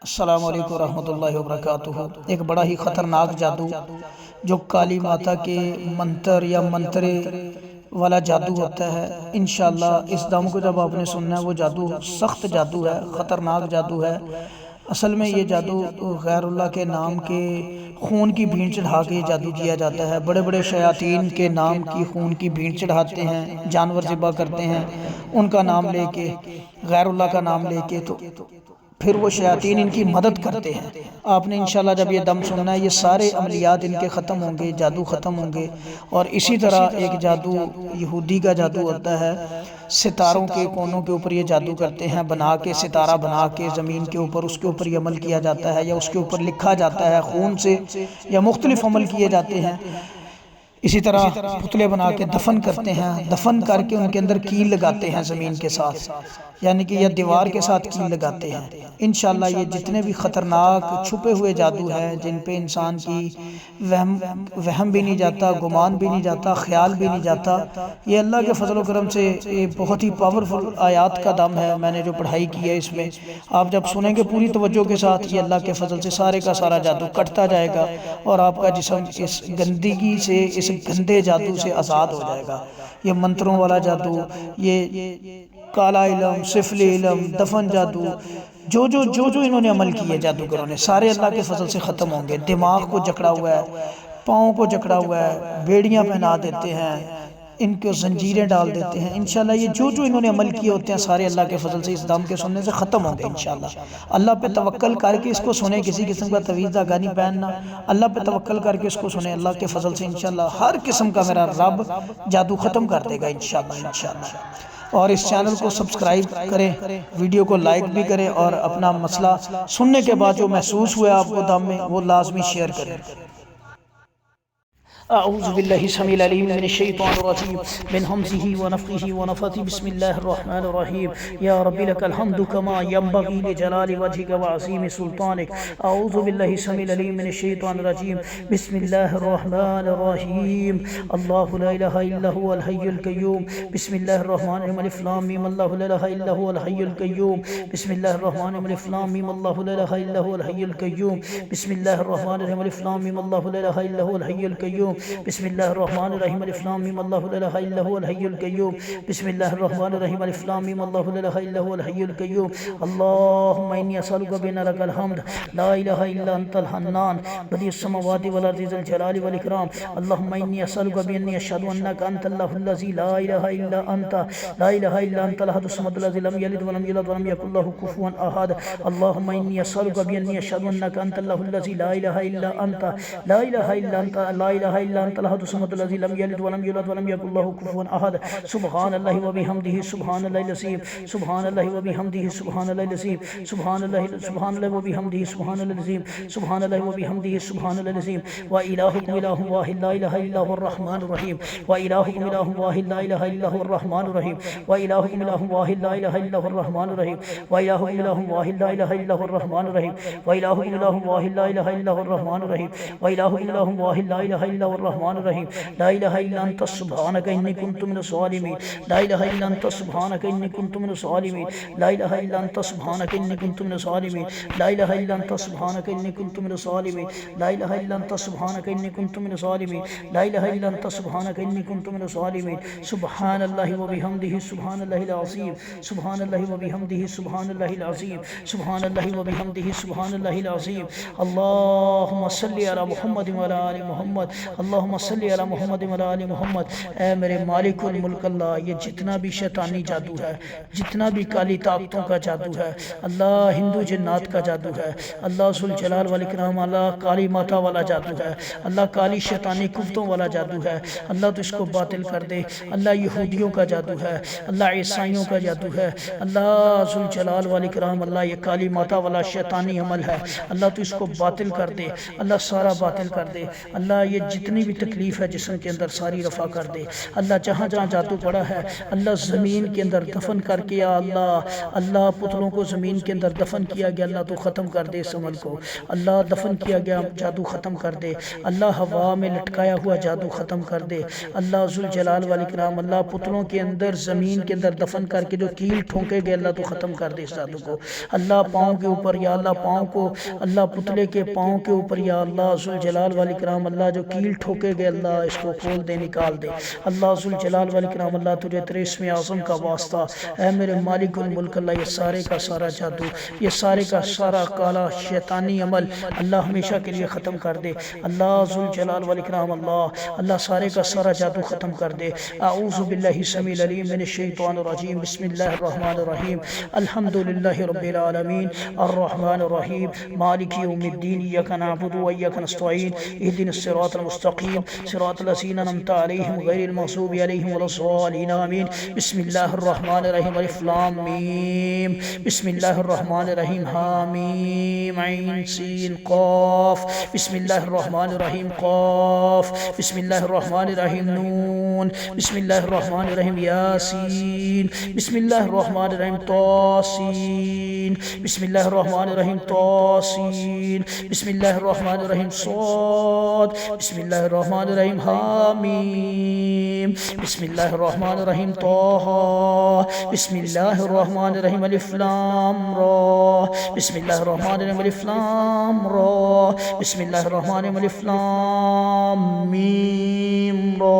अस्सलामु अलैकुम रहमतुल्लाहि व बरकातुहू। एक बड़ा ही ख़तरनाक जादू जो काली माता के मंत्र या मंत्रे वाला जादू होता है। इंशाअल्लाह इस दम को जब आपने सुनना है, वो जादू सख्त जादू है, ख़तरनाक जादू है। असल में ये जादू गैरुल्लाह के नाम के खून की भीड़ चढ़ा के जादू किया जाता है। बड़े बड़े शयातीन के नाम की खून की भीड़ चढ़ाते हैं, जानवर ज़िबा करते हैं उनका नाम लेके, गैरुल्लाह का नाम लेके, तो फिर वो शयातीन इनकी मदद करते हैं। आपने इंशाल्लाह जब ये दम सुनना है, ये सारे अमलियात इनके ख़त्म होंगे, जादू ख़त्म होंगे। और इसी तरह एक जादू यहूदी का जादू होता है, सितारों के कोनों के ऊपर ये जादू करते हैं, बना के सितारा बना के ज़मीन के ऊपर उसके ऊपर ये अमल किया जाता है, या उसके ऊपर लिखा जाता है खून से, या मुख्तलिफ अमल किए जाते हैं। इसी तरह पुतले बना के दफन करते हैं, दफन करके उनके अंदर कील लगाते हैं ज़मीन के साथ, यानी कि या दीवार के साथ कील लगाते हैं। इंशाल्लाह ये जितने भी ख़तरनाक छुपे हुए जादू हैं, जिन पे इंसान की वहम भी नहीं जाता, गुमान भी नहीं जाता, ख्याल भी नहीं जाता, ये अल्लाह के फजल करम से ये बहुत ही पावरफुल आयात का दम है। मैंने जो पढ़ाई की है इसमें आप जब सुनेंगे पूरी तवज्जो के साथ, ये अल्लाह के फजल से सारे का सारा जादू कटता जाएगा और आपका जिस्म इस गंदगी से, इस गंदे जादू से आज़ाद हो जाएगा। ये मंत्रों वाला जादू, ये काला इलम, सिफली इलम, दफन जादू, जो इन्होंने अमल किए जादूगरों ने, सारे अल्लाह के फजल से ख़त्म होंगे। दिमाग को जकड़ा हुआ है, पाँव को जकड़ा हुआ है, बेड़ियाँ पहना देते हैं, इनको जंजीरें डाल देते हैं। इंशाल्लाह ये जो इन्होंने अमल किए होते हैं, सारे अल्लाह के फजल से इस दम के सुनने से ख़त्म होंगे। इंशाल्लाह अल्लाह पे तवक्कल करके इसको सुने, किसी किस्म का तवीज़ धागा नहीं पहनना, अल्लाह पे तवक्कल करके इसको सुने। अल्लाह के फजल से इंशाल्लाह हर किस्म का मेरा रब जादू ख़त्म कर देगा इंशाल्लाह। और इस चैनल को सब्सक्राइब करें, वीडियो को लाइक भी करें, और अपना मसला सुनने के बाद जो महसूस हुआ आपको दम में, वो लाजमी शेयर करें। अऊज़ु बिल्लाहि समील अलीम मिनश शैतानिर रजीम मिन हमज़िही व नफ़्ख़िही व नफ़्ख़िही बिस्मिल्लाहिर रहमानिर रहीम या रब्बी लकल हम्दु कमा यंबग़ी लिजलालि वजहिका व अज़ीमि सुल्तानिक। अऊज़ु बिल्लाहि समील अलीम मिनश शैतानिर रजीम बिस्मिल्लाहिर रहमानिर रहीम अल्लाहु ला इलाहा इल्ला हुवल हय्युल क़य्यूम बिस्मिल्लाहिर रहमानिर रहीम अलिफ लाम मीम अल्लाहु ला इलाहा इल्ला हुवल हय्युल क़य्यूम बिस्मिल्लाहिर रहमानिर रहीम अलिफ लाम मीम अल्लाहु ला इलाहा इल्ला हुवल हय्युल क़य्यूम बिस्मिल्लाहिर रहमानिर रहीम अलिफ लाम मीम अल्लाहु ला इलाहा इल्ला हुवल हय्युल क़य्यूम बिस्मिल्लाहिर रहमानिर रहीम अलिफ लाम मीम अल्लाहु ला इलाहा इल्ला हुवल हय्युल क़य्यूम बिस्मिल्लाहिर रहमानिर रहीम अलिफ लाम मीम अल्लाहु ला इलाहा इल्ला हुवल हय्युल क़य्यूम अल्लाहुम्मा इन्नी असअलुका बिअन्ना लकल हम्द ला इलाहा इल्ला अंतल हन्नान बदीउस समावाति वल अर्दि ज़ुल जलालि वल इकराम अल्लाहुम्मा इन्नी असअलुका बिअन्नी अशहदु अन्नका अंतल्लाहुल लज़ी ला इलाहा इल्ला अंतल अहदुस समदुल लज़ी लम यलिद व लम यूलद व लम यकुल लहु कुफुवन अहद अल्लाहुम्मा इन्नी असअलुका बिअन्नी अशहदु अन्नका अंतल्लाहुल लज़ी ला इलाहा इल्ला अंत अहदुस समदुल लज़ी लम यलिद व लम यूलद व लम यकुल लहु कुफुवन अहद सुब्हानल्लाहि व बिहम्दिही सुब्हानल्लाहिल अज़ीम सुब्हानल्लाहि व बिहम्दिही सुब्हानल्लाहिल अज़ीम सुब्हानल्लाहि व बिहम्दिही सुब्हानल्लाहिल अज़ीम सुब्हानल्लाहि व बिहम्दिही सुब्हानल्लाहिल अज़ीम व इलाहुकुम इलाहुन वाहिद ला इलाहा इल्ला हुवर रहमानुर रहीम व इलाहुकुम इलाहुन वाहिद ला इलाहा इल्ला हुवर रहमानुर रहीम व इलाहुकुम इलाहुन वाहिद ला इलाहा इल्ला हुवर रहमानुर रहीम व इलाहुकुम इलाहुन वाहिद ला इलाहा इल्ला हुवर रहमानुर रहीम व इलाहुकुम इलाहुन वाहिद ला इलाहा इल्ला हुवर रहमानुर रहीम व इलाहुकुम इलाहुन वाहिद ला इलाहा इल्ला हुवर रहमानुर रहीम ला इलाहा इल्ला अंता सुब्हानका इन्नी कुन्तु मिनज़ ज़ालिमीन ला इलाहा इल्ला अंता सुब्हानका इन्नी कुन्तु मिनज़ ज़ालिमीन ला इलाहा इल्ला अंता सुब्हानका इन्नी कुन्तु मिनज़ ज़ालिमीन ला इलाहा इल्ला अंता सुब्हानका इन्नी कुन्तु मिनज़ ज़ालिमीन ला इलाहा इल्ला अंता सुब्हानका इन्नी कुन्तु मिनज़ ज़ालिमीन ला इलाहा इल्ला अंता सुब्हानका इन्नी कुन्तु मिनज़ ज़ालिमीन सुब्हानल्लाहि व बिहम्दिही सुब्हानल्लाहिल अज़ीम सुब्हानल्लाहि व बिहम्दिही सुब्हानल्लाहिल अज़ीम सुब्हानल्लाहि व बिहम्दिही सुब्हानल्लाहिल अज़ीम अल्लाहुम्मा सल्लि अला मुहम्मद व अला आलि मुहम्मद अल्लाहुम्मा सल्लि अला मुहम्मद व अला आलि मुहम्मद। ऐ मेरे मालिकुल मुल्क अल्लाह, ये जितना भी शैतानी जादू है, जितना भी काली ताकतों का जादू है अल्लाह, हिंदू जिन्नात का जादू है अल्लाह, ज़ुल जलाल वल इकराम अल्लाह, काली माता वाला जादू है अल्लाह, काली शैतानी कुफ्तों वाला जादू है अल्लाह, तो इसको बातिल कर दे अल्लाह। यहूदियों का जादू है अल्लाह, ईसाइयों का जादू है अल्लाह, ज़ुल जलाल वल इकराम अल्लाह, ये काली माता वाला शैतानी अमल है अल्लाह, तो इसको बातिल कर दे अल्लाह, सारा बातिल कर दे अल्लाह। ये जितने जितनी भी तकलीफ़ है जिस्म के अंदर सारी रफ़ा कर दे। अल्लाह जहाँ जहाँ जादू पड़ा है अल्लाह ज़मीन के अंदर दफन करके, या अल्लाह अल्लाह पुतलों को ज़मीन के अंदर दफन किया गया, अल्लाह तो ख़त्म कर दे इस अमल को। अल्लाह दफन किया गया जादू ख़त्म कर दे। अल्लाह हवा में लटकाया हुआ जादू ख़त्म कर दे। अल्लाह ज़ुल जलाल वल इकराम अल्लाह पुतलों के अंदर ज़मीन के अंदर दफन करके जो कील ठोंके गए अल्लाह तो ख़त्म कर दे इस जादू को। अल्लाह पाँव के ऊपर, या अल्लाह पाँव को, अल्लाह पुतले के पाँव के ऊपर, या अल्लाह ज़ुल जलाल वल इकराम अल्लाह जो कील ठोके गए अल्लाह इसको खोल दे, निकाल दे। अल्लाह ज़ुल जलाल वल इकराम अल्लाह तुझे तेरे इसमें आज़म का वास्ता है मेरे मालिकुल मुल्क अल्लाह, ये सारे का सारा जादू, ये सारे का सारा काला शैतानी अमल अल्लाह हमेशा के लिए ख़त्म कर दे। अल्लाह ज़ुल जलाल वल इकराम अल्लाह अल्लाह सारे का सारा जादू ख़त्म कर दे। आऊज़ु बिल्लाहि समील अलीम मिनश शैतानिर रजीम, बिस्मिल्लाहिर रहमानिर रहीम, अल्हम्दुलिल्लाहि रब्बिल आलमीन, अर्रहमानिर रहीम, मालिकि यौमिद्दीन, इय्याका नअबुदु व इय्याका नस्तईन, इहदिनस सिरातल मुस्तक़ीम, सिरातल लज़ीना अनअमता अलैहिम गैरिल मग़ज़ूबि अलैहिम वलज़्ज़ालिन, आमीन। बिस्मिल्लाहिर रहमानिर रहीम, अलिफ लाम मीम, बिस्मिल्लाहिर रहमानिर रहीम, हामीम ऐन सीन क़ाफ, बिस्मिल्लाहिर रहमानिर रहीम, क़ाफ, बिस्मिल्लाहिर रहमानिर रहीम, नून, बिस्मिल्लाहिर रहमानिर रहीम, यासीन, बिस्मिल्लाहिर रहमानिर रहीम, तासीन, बिस्मिल्लाहिर रहमानिर रहीम, तासीन, बिस्मिल्लाहिर रहमानिर रहीम, साद, बिस्मिल्लाहिर रहमानिर रहीम, हामीम, बिस्मिल्लाहिर रहमानिर रहीम, ताहा, बिस्मिल्लाहिर रहमानिर रहीम, अलिफ लाम रा, बिस्मिल्लाहिर रहमानिर रहीम, अलिफ लाम रा, बिस्मिल्लाहिर रहमानिर रहीम, अलिफ लाम मीम रा,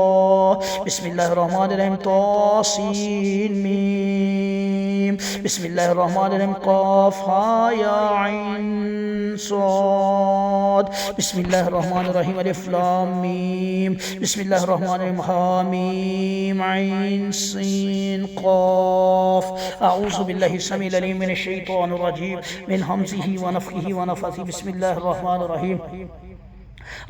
बिस्मिल्लाहिर रहमानिर रहीम, तासीन मीम, बिस्मिल्लाहिर रहमानिर रहीम, क़ाफ हा या ऐन साद, बिस्मिल्लाहिर रहमानिर रहीम, अलिफ लाम मीम, बिस्मिल्लाहिर रहमानिर रहीम, हामीम ऐन सीन क़ाफ। अऊज़ु बिल्लाहि समील अलीम मिनश शैतानिर रजीम, मिन हमज़िही व नफ़्ख़िही व नफ़्ख़िही, बिस्मिल्लाहिर रहमानिर रहीम,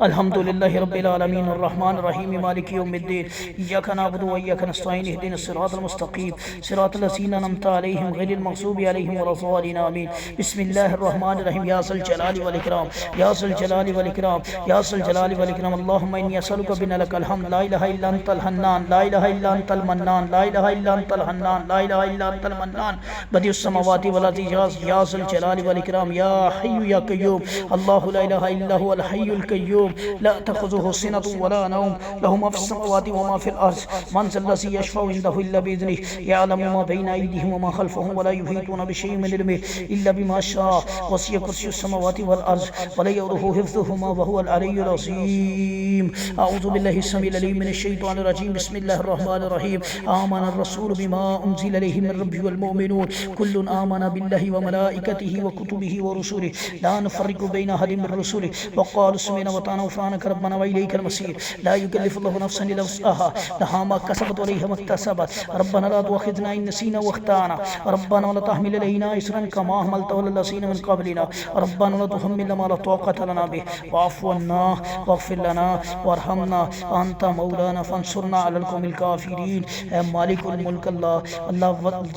अल्हम्दुलिल्लाहि रब्बिल आलमीन, अर्रहमानिर रहीम, मालिकि यौमिद्दीन, इय्याका नअबुदु व इय्याका नस्तईन, इहदिनस सिरातल मुस्तक़ीम, सिरातल लज़ीना अनअमता अलैहिम गैरिल मग़ज़ूबि अलैहिम वलज़्ज़ालिन, आमीन। बिस्मिल्लाहिर रहमानिर रहीम, या ज़ुल जलाली वल इकराम, या ज़ुल जलाली वल इकराम, या ज़ुल जलाली वल इकराम, अल्लाहुम्मा इन्नी असअलुका बिअन्ना लकल हम्द, ला इलाहा इल्ला अंतल हन्नान, ला इलाहा इल्ला अंतल मन्नान, ला इलाहा इल्ला अंतल हन्नान, ला इलाहा इल्ला अंतल मन्नान, बदिउस समावाति वल अर्ज़ि, या ज़ुल जलाली वल इकराम, या हय्यु या क़य्यूम, अल्लाहु ला इलाहा इल्ला हुवल हय्युल क़य्यूम, ला तख़ुज़ुहु सिनतुन वला नौम, लहु मा फ़िस समावाति व मा फ़िल अर्ज़, मन ज़ल्लज़ी यशफ़अु इंदहु इल्ला बिइज़्निहि, यअलमु मा बैना अयदीहिम व मा ख़ल्फ़हुम व ला युहीतूना बिशैइन मिन इल्मिहि इल्ला बिमा शाअ, वसिअ कुर्सियुस समावाति वल अर्ज़ व ला यऊदुहु हिफ़्ज़ुहुमा व हुवल अलिय्युल अज़ीम। अऊज़ु बिल्लाहि समील अलीम मिनश शैतानिर रजीम, बिस्मिल्लाहिर रहमानिर रहीम, आमनर रसूलु बिमा उन्ज़िला इलैहि मिन रब्बिहि वल मुअमिनून, कुल्लुन आमना बिल्लाहि व मलाइकतिहि व कुतुबिहि व रुसुलिहि, ला नुफ़र्रिक़ु बैना अहदिन मिन रुसुलिहि, व क़ालू समिअना व अताअना ग़ुफ़रानक रब्बना व इलैकल मसीर, ला युकल्लिफ़ुल्लाहु नफ़्सन इल्ला वुस्अहा, लहा मा कसबत व अलैहा मा इक्तसबत, रब्बना ला तुअख़िज़ना इन नसीना व अख़्ताअना, रब्बना ला तहमिल अलैना इसरन कमा हमलतहु अलल लज़ीना मिन क़ब्लिना, रब्बना ला तुहम्मिलना मा ला ताक़त लना बिहि, वअफ़ु अन्ना वग़फ़िर लना वरहमना अंत मौलाना फ़ंसुरना अलल क़ौमिल काफ़िरीन। ऐ मालिकुल मुल्क अल्लाह, अल्लाह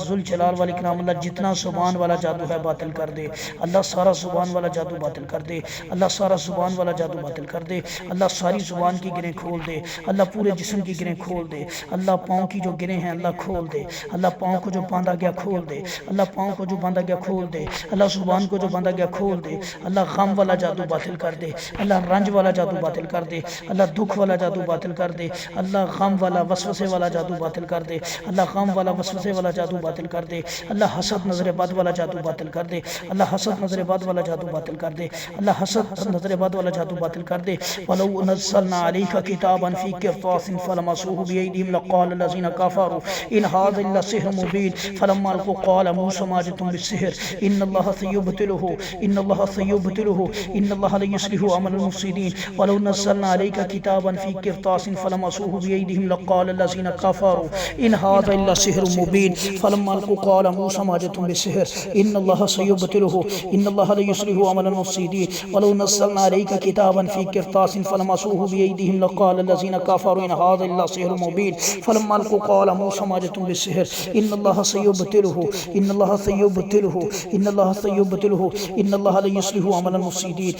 ज़ुल जलाल वल इकराम अल्लाह जितना ज़ुबान वाला जादू है बातिल कर दे, अल्लाह सारा ज़ुबान वाला जादू बातिल कर दे, अल्लाह सारा ज़ुबान वाला जादू बातिल कर दे, अल्लाह सारी ज़ुबान की गिरें खोल दे, अल्लाह पूरे जिस्म की गिरें खोल दे, अल्लाह पाँव की जो गिरें हैं अल्लाह खोल दे, अल्लाह पाँव को जो बांधा गया खोल दे, अल्लाह पाँव को जो बांधा गया खोल दे, अल्लाह ज़ुबान को जो बांधा गया खोल दे, अल्लाह गम वाला जादू बातिल कर दे, अल्लाह रंज वाला जादू बातिल कर दे, अल्लाह दुख वाला जादू बातिल कर दे, अल्लाह गम वाला वसवसे वाला जादू बातिल कर दे, अल्लाह गम वाला वसवसे वाला जादू बातिल कर दे, अल्लाह हसद नज़र बद वाला जादू बातिल कर दे, अल्लाह हसद नज़र बद वाला जादू बातिल कर दे, अल्लाह हसद नज़र बद वाला जादू बातिल कर दे। वलौ नज़्ज़लना अलैका किताबन फ़ी क़िरतासिन फ़लमसूहु बिअयदीहिम लक़ाल लज़ीना कफ़रू इन हाज़ा इल्ला सिह्रुम मुबीन फ़लम्मा अलक़ू क़ाल मूसा मा जि'तुम बिस्सिह्र इन्नल्लाहा सयुब्तिलुहु इन्नल्लाहा ला युस्लिहु अमलल मुफ़्सिदीन। वलौ नज़्ज़लना अलैका किताबन फ़ी क़िरतासिन फ़लमसूहु बिअयदीहिम लक़ाल लज़ीना कफ़रू इन हाज़ा इल्ला सिह्रुम मुबीन फ़लम्मा अलक़ू क़ाल मूसा मा जि'तुम बिस्सिह्र इन्नल्लाहा सयुब्तिलुहु इन्नल्लाहा ला युस्लिहु अमलल मुफ़्सिदीन। वलौ नज़्ज़लना अलैका किताबन फी किरतासिन फलमसूहु बियदिहिम लक़ाल लज़ीना कफ़रू इन हाज़ा इल्ला सिह्रुम मुबीन फलम्मा अलक़ू क़ाल मूसा मा जि'तुम बिस्सिह्र इन्नल्लाहा सयुब्तिलुहु इन्नल्लाहा सयुब्तिलुहु इन्नल्लाहा सयुब्तिलुहु इन्नल्लाहा ला युस्लिहु अमलल मुफ़्सिदीन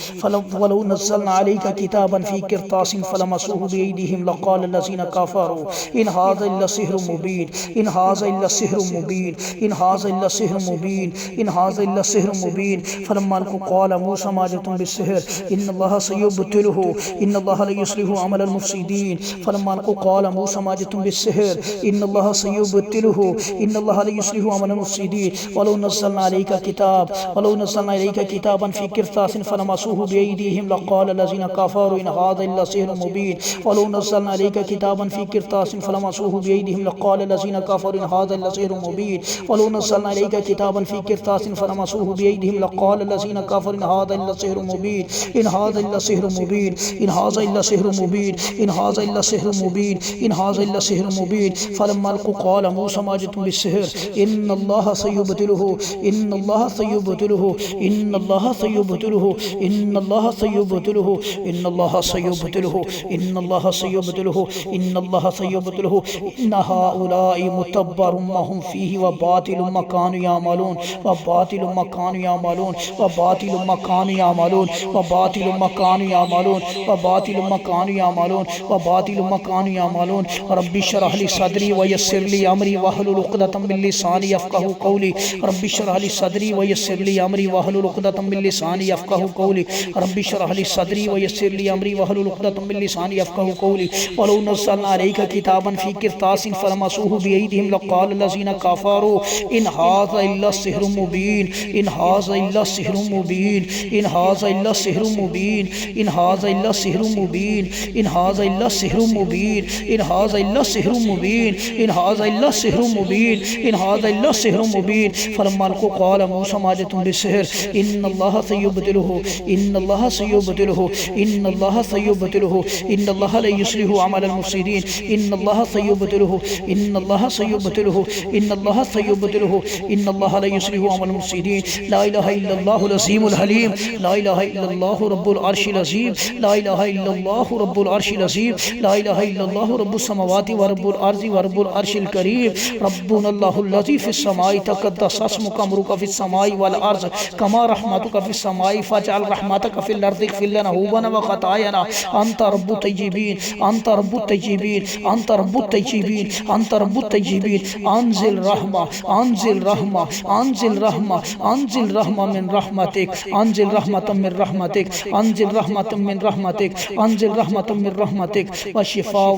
वलौ नज़्ज़लना अलैका किताबन फी किरतासिन फलमसूहु बियदिहिम लक़ाल लज़ीना कफ़रू इन हाज़ा इल्ला सिह्रुम मुबीन इन हाज़ा इल्ला सिह्रुम मुबीन इन हाज़ा इल्ला सिह्रुम मुबीन इन हाज़ा इल्ला सिह्रुम मुबीन फलम्मा अलक़ू क़ाल मूसा मा जि'तुम बिस्सिह्र इन्नल्लाहा सयुब्तिलुहु इन्नल्लाहा ला युस्लिहु अमलल मुफ़्सिदीन फलम्मा अलक़ू क़ाल मूसा मा जि'तुम बिस्सिह्र इन्नल्लाहा सयुब्तिलुहु इन्नल्लाहा ला युस्लिहु अमलल मुफ़्सिदीन वलौ नज़्ज़लना अलैका किताबन फी किरतासिन फलमसूहु बियदिहिम लक़ाल लज़ीना कफ़रू इन हाज़ा इल्ला सिह्रुम मुबीन वलौ नज़्ज़लना अलैका किताबन फी किरतासिन फलमसूहु बियदिहिम लक़ाल लज़ीना कफ़रू इन हाज़ा इल्ला सिह्रुम मुबीन वलौ नज़्ज़लना अलैका किताबन फी किरतासिन फलमसूहु बियदिहिम लक़ाल लज़ीना कफ़रू इन हाज़ा इल्ला सिह्रुम मुबीन इन हाज़ा इल्ला सिह्रुम मुबीन इन हाज़ा इल्ला सिह्रुम मुबीन इन हाज़ा इल्ला सिह्रुम मुबीन इन हाज़ा इल्ला सिह्रुम मुबीन फलम्मा अलक़ू क़ाल मूसा मा जि'तुम बिस्सिह्र इन्नल्लाहा सयुब्तिलुहु इन्नल्लाहा सयुब्तिलुहु इन्नल्लाहा सयुब्तिलुहु इन्नल्लाहा सयुब्तिलुहु इन्नल्लाहा सयुब्तिलुहु इन्नल्लाहा सयुब्तिलुहु इन्नल्लाहा सयुब्तिलुहु इन्ना हाउलाइ मुतब्बरुम मा हुम फीहि व बातिलुम मा कानू यामलून व बातिलुम मा कानू यामलून व बातिलुम मा कानू यामलून व बातिलुम मा कानू यामलून व बातिलुम मा कानू यामलून व बातिलुम मा कानू यामलून रब्बि श्रह ली सदरी व यस्सिर ली अमरी वहलुल उक़दतम मिन लिसानी यफ़क़हू क़ौली रब्बि श्रह ली सदरी व यस्सिर ली अमरी वहलुल उक़दतम मिन लिसानी यफ़क़हू क़ौली रब्बि श्रह ली सदरी व यस्सिर ली अमरी वहलुल उक़दतम मिन लिसानी यफ़क़हू क़ौली वलौ नज़्ज़लना अलैका किताबन फी किरतासिन फलमसूहु बियदिहिम लक़ाल लज़ीना कफ़रू इन हाज़ा इल्ला सिह्रुम मुबीन इन हाज़ा इल्ला सिह्रुम मुबीन इन हाज़ा इल्ला सिह्रुम मुबीन इन हाज़ा इल्ला सिह्रुम मुबीन इन हाज़ा इल्ला सिह्रुम मुबीन इन हाज़ा इल्ला सिह्रुम मुबीन इन हाज़ा इल्ला सिह्रुम मुबीन इन हाज़ा इल्ला सिह्रुम मुबीन फलम्मा अलक़ू क़ाल मूसा मा जि'तुम बिस्सिह्र इन्नल्लाहा सयुब्तिलुहु इन्नल्लाहा सयुब्तिलुहु इन्नल्लाहा सयुब्तिलुहु इन्नल्लाहा ला युस्लिहु अमलल मुफ़्सिदीन इन्नल्लाहा सयुब्तिलुहु इन्नल्लाहा सयुब्तिलुहु इन्नल्लाहा सयुब्तिलुहु इन्नल्लाहा ला युस्लिहु अमलल मुफ़्सिदीन ला इलाहा इल्लल्लाहुल अज़ीमुल हलीम ला इलाहा इल्लल्लाहु रब्बुल अर्शिल अज़ीम ला इलाहा इल्लल्लाहु रब्बुल अर्शिल अज़ीम ला इलाहा इल्लल्लाहु रब्बुस समावाति व रब्बुल अर्ज़ि व रब्बुल अर्शिल करीम रब्बुनल्लाहुल्लज़ी फ़िस समाई तक़द्दस अस्मुका अमरुका फ़िस समाई वल अर्ज़ कमा रहमतुका फ़िस समाई फ़जअल रहमतका फ़िल अर्ज़ि इग़फ़िर लना हुबना व ख़तायाना अंत रब्बुत तय्यिबीन अंत रब्बुत तय्यिबीन अंत रब्बुत तय्यिबीन अंत रब्बुत तय्यिबीन अंज़िल रहमा अंज़िल रहमा अंज़िल रहमा अंज़िल रहमा मिन रहमतिक अंज़िल रहमतम मिन रहमतिक अंज़िल रहमतम मिन रहमतिक अंज़िल रहमतम मिन रहमतिक व शिफ़ा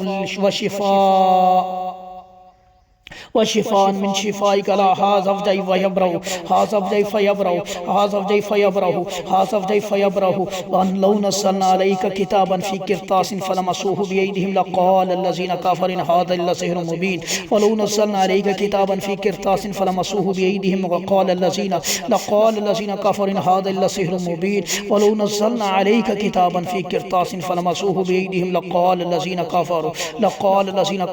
वशिफ़ान मिन शिफ़ाइका ला हाज़फ़जै फ़यब्रहु हाज़फ़जै फ़यब्रहु हाज़फ़जै फ़यब्रहु हाज़फ़जै फ़यब्रहु वन लौ नज़्ज़लना अलैका किताबन फ़ी किरतासिन फलमसूहु बियदिहिम लक़ाल लज़ीना कफ़रू इन हाज़ा इल्ला सिह्रुम मुबीन वलौ नज़्ज़लना अलैका किताबन फ़ी किरतासिन फलमसूहु बियदिहिम लक़ाल लज़ीना कफ़रू इन हाज़ा इल्ला सिह्रुम मुबीन वलौ नज़्ज़लना अलैका किताबन फ़ी किरतासिन फलमसूहु बियदिहिम लक़ाल लज़ीना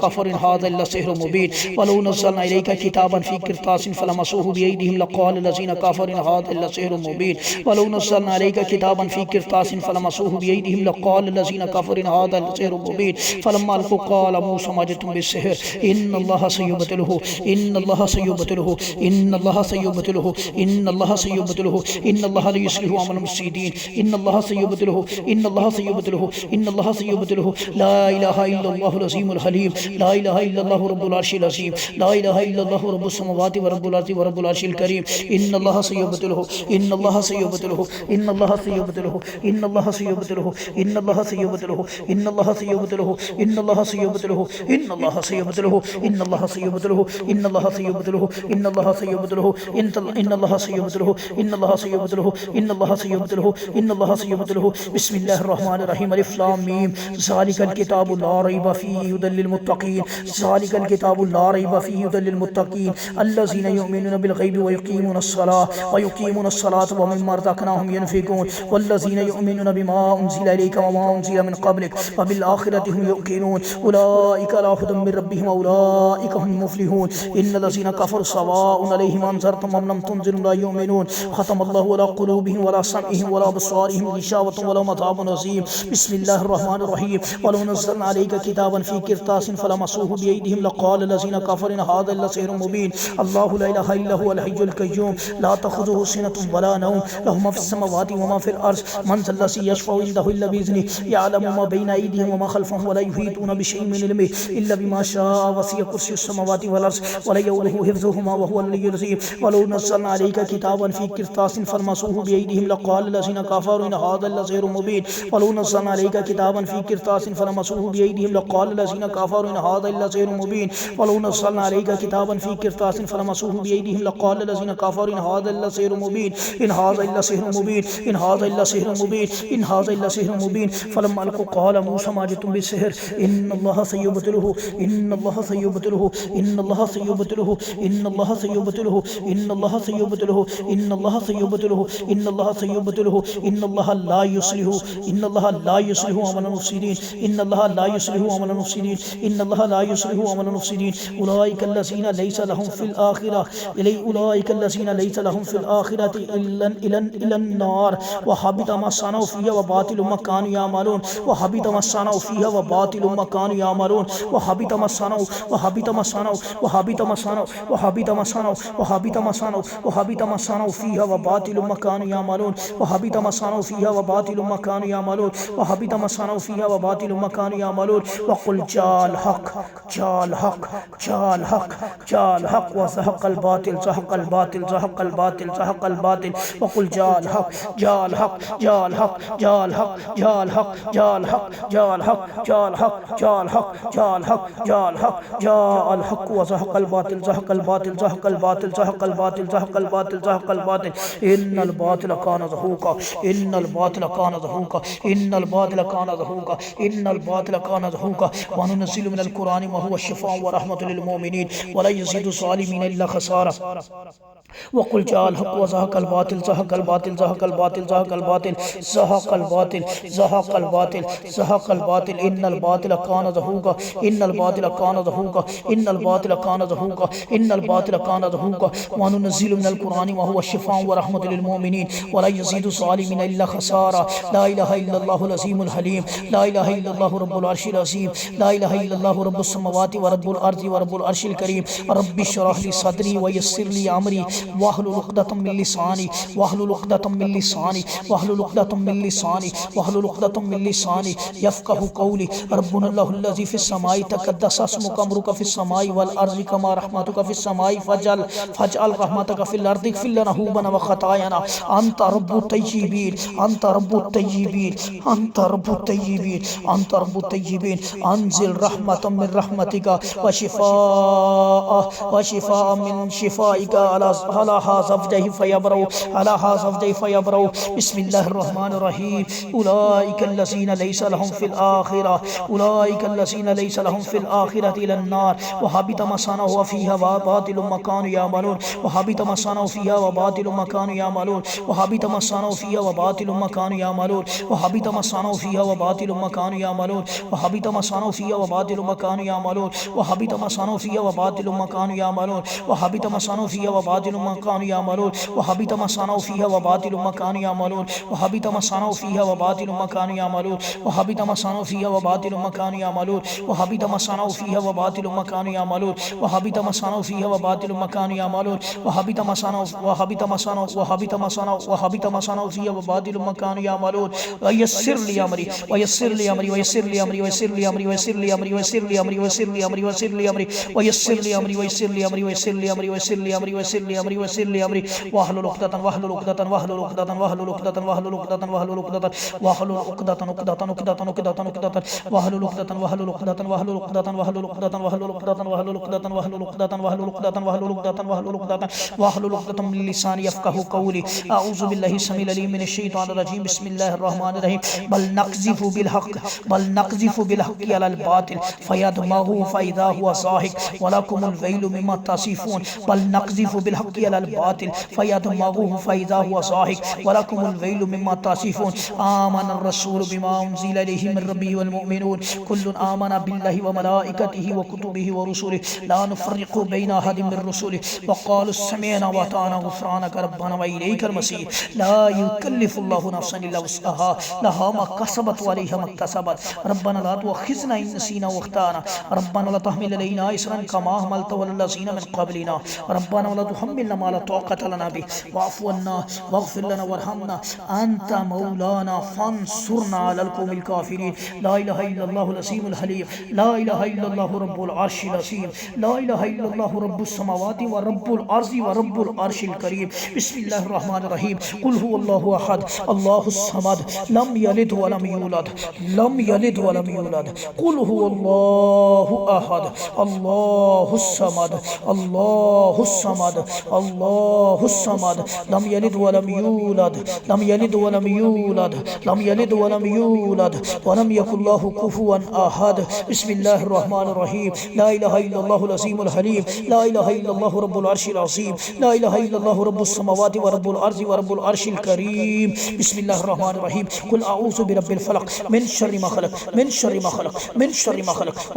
कफ़रू इन हाज़ा इल्ला सिह्रुम मुबीन वलौ नज़्ज़लना अलैका किताबन फ़ी किरतासिन फलमसूहु बियदिहिम लक़ाल लज़ीना कफ़रू इन हाज़ा इल्ला सिह्रुम मुबीन वलौ नज़्ज़लना अलैका किताबन फ़ी किरतासिन फलमसूहु बियदिहिम लक़ाल लज़ीना कफ़रू इन हाज़ा इल्ला सिह्रुम मुबीन फलम्मा अलक़ू क़ाल मूसा मा जि'तुम बिस्सिह्र इन्नल्लाहा सयुब्तिलुहु इन्नल्लाहा सयुब्तिलुहु इन्नल्लाहा सयुब्तिलुहु इन्नल्लाहा सयुब्तिलुहु इन्नल्लाहा ला युस्लिहु अमलल मुफ़्सिदीन इन्नल्लाहा सयुब्तिलुहु इन्नल्लाहा सयुब्तिलुहु इन्नल्लाहा सयुब्तिलुहु ला इलाहा इल्लल्लाहुल अज़ीमुल हलीम ला इलाहा इल्लल्लाहु रब्बुल अर्शिल अज़ीम ला इलाहा इल्लल्लाहु रब्बुस समावाति व रब्बुल अर्ज़ि व रब्बुल अर्शिल करीम इन्नल्लाहा सयुब्तिलुहु इन्नल्लाहा सयुब्तिलुहु इन्नल्लाहा सयुब्तिलुहु इन्नल्लाहा सयुब्तिलुहु इन्नल्लाहा सयुब्तिलुहु इन्नल्लाहा सयुब्तिलुहु इन्नल्लाहा सयुब्तिलुहु इन्नल्लाहा सयुब्तिलुहु इन्नल्लाहा सयुब्तिलुहु इन्नल्लाहा सयुब्तिलुहु इन्नल्लाहा सयुब्तिलुहु इन्नल्लाहा सयुब्तिलुहु इन्नल्लाहा सयुब्तिलुहु इन्नल्लाहा सयुब्तिलुहु इन्नल्लाहा सयुब्तिलुहु बिस्मिल्लाहिर रहमानिर रहीम अलिफ लाम मीम ज़ालिकल किताबु ला रैब फ़ीहि हुदल लिल मुत्तक़ीन ज़ालिकल किताबु ला रैब फीहि हुदल लिलमुत्तकीन अल्लज़ीना युमिनूना बिल गैबि व युकीमूनस्सलात व मिम्मा रज़क़नाहुम युनफ़िकून वल्लज़ीना युमिनूना बिमा उन्ज़िला इलैका व मा उन्ज़िला मिन क़ब्लिक व बिल आखिरति हुम युक़ीनून उलाइका अला हुदम मिन रब्बिहिम व उलाइका हुमुल मुफ़्लिहून इन्नल्लज़ीना कफ़रू सवाउन अलैहिम अनज़रतहुम अम लम तुनज़िरहुम ला युमिनून ख़तमल्लाहु अला क़ुलूबिहिम व अला समइहिम व अला अबसारिहिम गिशावतुन व लहुम अज़ाबुन अज़ीम बिस्मिल्लाहिर रहमानिर रहीम वलौ नज़्ज़लना अलैका किताबन फ़ी क़िरतासिन फ़लमसूहु बिअयदिहिम लक़ाल लज़ीना कफ़रू इन हाज़ा इल्ला सिह्रुम मुबीन अल्लाहु ला इलाहा इल्ला हुवल हय्युल क़य्यूम ला तख़ुज़ुहु सिनतुन व ला नौम लहु मा फ़िस समावाति व मा फ़िल अर्ज़ मन ज़ल्लज़ी यशफ़उ इंदहु इल्ला बिइज़निहि यअलमु मा बैना अयदीहिम व मा ख़ल्फ़हुम व ला युहीतूना बिशैइन मिन इल्मिहि इल्ला बिमा शाअ वसिअ कुर्सियुस समावाति वल अर्ज़ व ला यऊदुहु हिफ़्ज़ुहुमा व हुवल अलिय्युल अज़ीम वलौ नज़्ज़लना अलैका किताबन फ़ी क़िरतासिन फ़लमसूहु बिअयदिहिम लक़ाल लज़ीना कफ़रू इन हाज़ा इल्ला सिह्रुम मुबीन वलौ नज़्ज़लना अलैका किताबन फ़ी क़िरतासिन फ़लमसूहु बिअयदिहिम लक़ाल लज़ीना कफ़रू इन हाज़ा इल्ला सिह्रुम मुबीन वलौ नज़्ज़लना अलैका किताबन फ़ी क़िरतासिन फ़लमसूहु बिअयदिहिम लक़ाल लज़ीना कफ़रू इन हाज़ा इल्ला सिह्रुम मुबीन इन हाज़ा इल्ला सिह्रुम मुबीन इन हाज़ा इल्ला सिह्रुम मुबीन इन हाज़ा इल्ला सिह्रुम मुबीन फलम्मा अलक़ू क़ाल मूसा मा जि'तुम बिस्सिह्र इन्नल्लाहा सयुब्तिलुहु इन्नल्लाहा सयुब्तिलुहु इन्नल्लाहा सयुब्तिलुहु इन्नल्लाहा सयुब्तिलुहु इन्नल्लाहा सयुब्तिलुहु इन्नल्लाहा सयुब्तिलुहु इन्नल्लाहा सयुब्तिलुहु इन्नल्लाहा ला युस्लिहु इन्नल्लाहा ला युस्लिहु अमलन मुफ़्सिदीन इन्नल्लाहा ला युस्लिहु अमलन मुफ़्सिदीन इन्नल्लाहा ला युस्लिहु अमलन मुफ़्सिदीन उलाइका अल्लज़ीना लैसा लहुम फ़िल आखिरह उलाइका अल्लज़ीना लैसा लहुम फ़िल आखिरति इल्लन नार व हबिता मा सनऊ फ़ीहा व बातिलु मा कानू यअमलून व हबिता मा सनऊ फ़ीहा व बातिलु मा कानू यअमलून व हबिता मा सनऊ व हबिता मा सनऊ व हबिता मा सनऊ व हबिता मा सनऊ व हबिता मा सनऊ व हबिता मा सनऊ फ़ीहा व बातिलु मा कानू यअमलून व हबिता मा सनऊ फ़ीहा व बातिलु मा कानू यअमलून व हबिता मा सनऊ फ़ीहा व बातिलु मा कानू यअमलून व क़ुल जाअल हक़ जाअल हक़ जाअल हक़ जाअल हक़ व ज़हक़ल बातिल ज़हक़ल बातिल ज़हक़ल बातिल ज़हक़ल बातिल व क़ुल जाअल हक़ जाअल हक़ जाअल हक़ जाअल हक़ जाअल हक़ जाअल हक़ जाअल हक़ जाअल हक़ जाअल हक़ जाअल हक़ जाअल हक़ जाअल हक़ व ज़हक़ल बातिल ज़हक़ल बातिल ज़हक़ल बातिल ज़हक़ल बातिल ज़हक़ल बातिल ज़हक़ल बातिल इन्नल बातिल कान ज़हूक़ा इन्नल बातिल कान ज़हूक़ा इन्नल बातिल कान ज़हूक़ा इन्नल बातिल कान ज़हूक़ा व नुनज़्ज़िलु मिनल क़ुरआनि मा हुवा शिफ़ाअ व रहमतुल लिल मुमिनीन व ला यज़ीदु ज़ालिमीन इल्ला ख़सारा वक़ुल जाअल हक़ व ज़हक़ल बातिल ज़हक़ल बातिल ज़हक़ल बातिल ज़हक़ल बातिल ज़हक़ल बातिल ज़हक़ल बातिल ज़हक़ल बातिल इन्नल बातिल कान ज़हूक़ा इन्नल बातिल कान ज़हूक़ा इन्नल बातिल कान ज़हूक़ा इन्नल बातिल कान ज़हूक़ा व नुनज़्ज़िलु मिनल क़ुरआनि मा हुवा शिफ़ाअ व रहमतुल लिल मुमिनीन व ला यज़ीदु ज़ालिमीन इल्ला ख़सारा ला इलाहा इल्लल्लाहुल अज़ीमुल हलीम ला इलाहा इल्लल्लाहु रब्बुल अर्शिल अज़ीम ला इलाहा इल्लल्लाहु रब्बुस समावाति व रब्बुल अर्ज़ि व रब्बुल अर्शिल करीम रब्बि इश्रह ली सदरी व यस्सिर ली अमरी वाहलुल उक़दतम मिन लिसानी वाहलुल उक़दतम मिन लिसानी वाहलुल उक़दतम मिन लिसानी वाहलुल उक़दतम मिन लिसानी यफ़क़हु क़ौली रब्बुनाल्लाहुल्लज़ी फ़िस समाई तक़द्दस अस्मुका अमरुका फ़िस समाई वल अर्ज़ि कमा रहमतुका फ़िस समाई फ़जअल रहमतका फ़िल अर्ज़ि इग़फ़िर लना ज़ुनूबना व ख़तायाना अंत रब्बुत तय्यिबीन अंत रब्बुत तय्यिबीन अंत रब्बुत तय्यिबीन अंत रब्बुत तय्यिबीन अंज़िल रहमतम मिन रहमतिका व शिफ़ाअ मिन शिफ़ाइका अला हाज़फ़जहि फ़यब्रउ अला हाज़फ़जहि फ़यब्रउ बिस्मिल्लाहिर रहमानिर रहीम उलाइका अल्लज़ीना लैसा लहुम फ़िल आखिरह उलाइका अल्लज़ीना लैसा लहुम फ़िल आखिरति इल्लन नार व हबिता मा सनऊ फ़ीहा व बातिलु मा कानू यअमलून व हबिता मा सनऊ फ़ीहा व बातिलु मा कानू यअमलून व हबिता मा सनऊ फ़ीहा व बातिलु मा कानू यअमलून व हबिता मा सनऊ फ़ीहा व बातिलु मा कानू यअमलून व हबिता मा सनऊ फ़ीहा व बातिलु मा कानू यअमलून व हबिता मा सनऊ फ़ीहा व बातिलु मा कानू यअमलून व हबिता मा सनऊ फ़ीहा व बातिलु मा कानू यअमलून व हबिता मा सनऊ फ़ीहा व बातिलु मा कानू यअमलून व हबिता मा सनऊ फ़ीहा व बातिलु मा कानू यअमलून व हबिता मा सनऊ फ़ीहा व बातिलु मा कानू यअमलून व हबिता मा सनऊ फ़ीहा व बातिलु मा कानू यअमलून व हबिता मा सनऊ फ़ीहा व बातिलु मा कानू यअमलून व हबिता मा सनऊ व हबिता मा सनऊ व हबिता मा सनऊ व हबिता मा सनऊ फ़ीहा व बातिलु मा कानू यअमलून व यस्सिर ली अमरी व यस्सिर ली अमरी व यस्सिर ली अमरी व यस्सिर ली अमरी व यस्सिर ली अमरी व यस्सिर ली अमरी व यस्सिर ली अमरी व यस्सिर ली अमरी व यस्सिर ली अमरी व यस्सिर ली अमरी व यस्सिर ली अमरी व यस्सिर ली अमरी व यस्सिर ली अमरी व यस्सिर ली अमरी वाहलुल उक़दतन वाहलुल उक़दतन वाहलुल उक़दतन वाहलुल उक़दतन वाहलुल उक़दतन वाहलुल उक़दतन वाहलुल उक़दतन उक़दतन उक़दतन उक़दतन उक़दतन वाहलुल उक़दतन वाहलुल उक़दतन वाहलुल उक़दतन वाहलुल उक़दतन वाहलुल उक़दतन वाहलुल उक़दतन वाहलुल उक़दतन वाहलुल उक़दतन वाहलुल उक़दतन वाहलुल उक़दतन वाहलुल उक़दतन मिन लिसानी यफ़क़हु क़ौली अऊज़ु बिल्लाहि समील अलीम मिनश शैतानिर रजीम बिस्मिल्लाहिर रहमानिर रहीम बल नक़ज़िफ़ु बिल हक़्क़ि अलल बातिल फ़यदमग़ुहु फ़इज़ा हुवा ज़ाहिक़ वलकुमुल वैलु मिम्मा तसिफून बल नक़ज़िफु बिल हक़्क़ि अलल बातिल फयदमग़ुहु फ़इज़ा हुवा ज़ाहिक़ वलकुमुल वैलु मिम्मा तसिफून आमनर रसूलु बिमा उन्ज़िला इलैहि मिन रब्बिहि वल मुअमिनून कुल्लुन आमना बिल्लाहि व मलाइकतिहि व कुतुबिहि व रुसुलिहि ला नुफ़र्रिक़ु बैना अहदिम मिन रुसुलिहि व क़ालू समिअना व अताअना गुफ़रानक रब्बना व इलैकल मसीर ला युकल्लिफ़ुल्लाहु नफ़सन इल्ला वुस्अहा लहा मा कसबत व अलैहा मा इक्तसबत रब्बना ला तुअख़्ख़िज़ना इन नसीना व अख़्ताअना रब्बना ला तहमिल अलैना इसरन कमा हमलतहु अलल लज़ीना मिन क़ब्लिना रब्बना ला तुहम्मिलना मा ला ताक़त लना बिहि वाअफ़ु अन्ना वग़फ़िर लना वरहमना अंत मौलाना फ़ंसुरना अलल क़ौमिल काफ़िरीन ला इलाहा इल्लल्लाहुल अज़ीमुल हलीम ला इलाहा इल्लल्लाहु रब्बुल अर्शिल अज़ीम ला इलाहा इल्लल्लाहु रब्बुस समावाति व रब्बुल अर्ज़ि व रब्बुल अर्शिल करीम बिस्मिल्लाहिर रहमानिर रहीम कुल हुवल्लाहु अहद अल्लाहुस समद लम यलिद व लम यूलद कुल हुवल्लाहु अहद अल्लाहुस समद लम यलिद व लम यूलद व लम यकुल लहु कुफुवन अहद बिस्मिल्लाहिर रहमानिर रहीम ला इलाहा इल्लल्लाहुल अज़ीमुल हलीम ला इलाहा इल्लल्लाहु रब्बुल अर्शिल अज़ीम ला इलाहा इल्लल्लाहु रब्बुस समावाति व रब्बुल अर्ज़ि व रब्बुल अर्शिल करीम बिस्मिल्लाहिर रहमानिर रहीम कुल अऊज़ु बिरब्बिल फलक मिन शर्रि मा खलक़